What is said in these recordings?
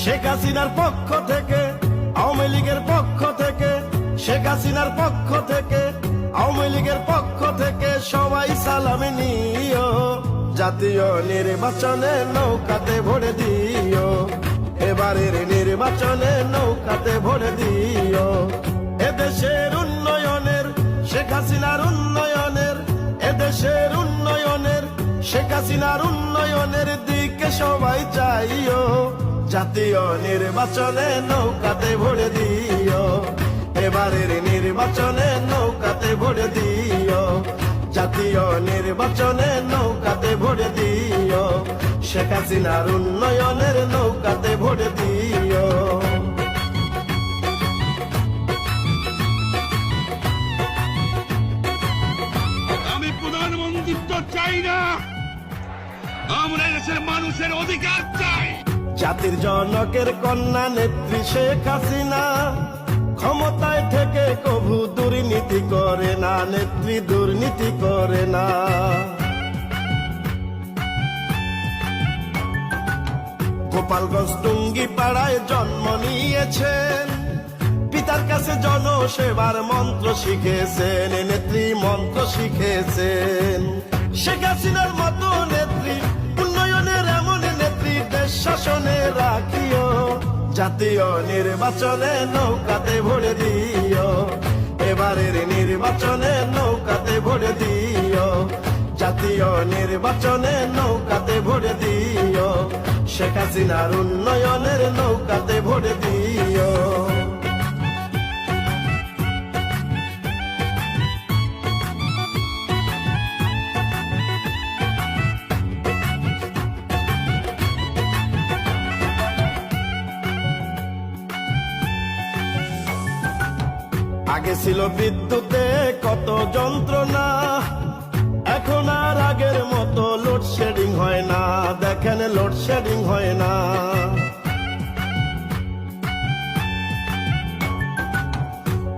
শেখ হাসিনার পক্ষ থেকে, আওয়ামী লীগের পক্ষ থেকে, শেখ হাসিনার পক্ষ থেকে, আওয়ামী লীগের পক্ষ থেকে সবাই সালামি নিও। জাতীয় নির্বাচনে নৌকাতে ভরে দিও, এবারের নির্বাচনে নৌকাতে ভরে দিও। এদেশের উন্নয়নের, শেখ হাসিনার উন্নয়নের, এদেশের উন্নয়নের, শেখ হাসিনার উন্নয়নের দিকে সবাই চাইও। জাতীয় নির্বাচনে নৌকাতে ভরে দিও, এবারের নির্বাচনে নৌকাতে ভরে দিও। জাতীয় নির্বাচনে নৌকাতে ভরে দিও, শেখ হাসিনার উন্নয়নের নৌকাতে ভরে দিও। আমি প্রধানমন্ত্রিত্ব চাই না, আমরা দেশের মানুষের অধিকার চাই। জাতির জনকের কন্যা নেত্রী শেখ হাসিনা ক্ষমতায় থেকে কভু দুর্নীতি করে না, নেত্রী দুর্নীতি করে না। গোপালগঞ্জ টুঙ্গি পাড়ায় জন্ম নিয়েছেন, পিতার কাছে জনসেবার মন্ত্র শিখেছেন, নেত্রী মন্ত্র শিখেছেন। শেখ হাসিনার মতো নেত্রী, উন্নয়নের এমন নেত্রী দেশ শাসনে রাখিও। জাতীয় নির্বাচনে নৌকাতে ভরে দিও, এবারের নির্বাচনে নৌকাতে ভরে দিও। জাতীয় নির্বাচনে নৌকাতে ভরে দিও, শেখ হাসিনার উন্নয়নের নৌকাতে ভরে দিও। আগে ছিল বিদ্যুতে কত যন্ত্রণা, এখন আর আগের মতো লোডশেডিং হয় না, দেখেন লোডশেডিং হয় না।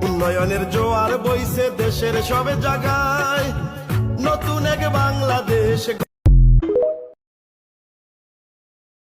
উন্নয়নের জোয়ার বইছে দেশের সব জায়গায়, নতুন এক বাংলাদেশ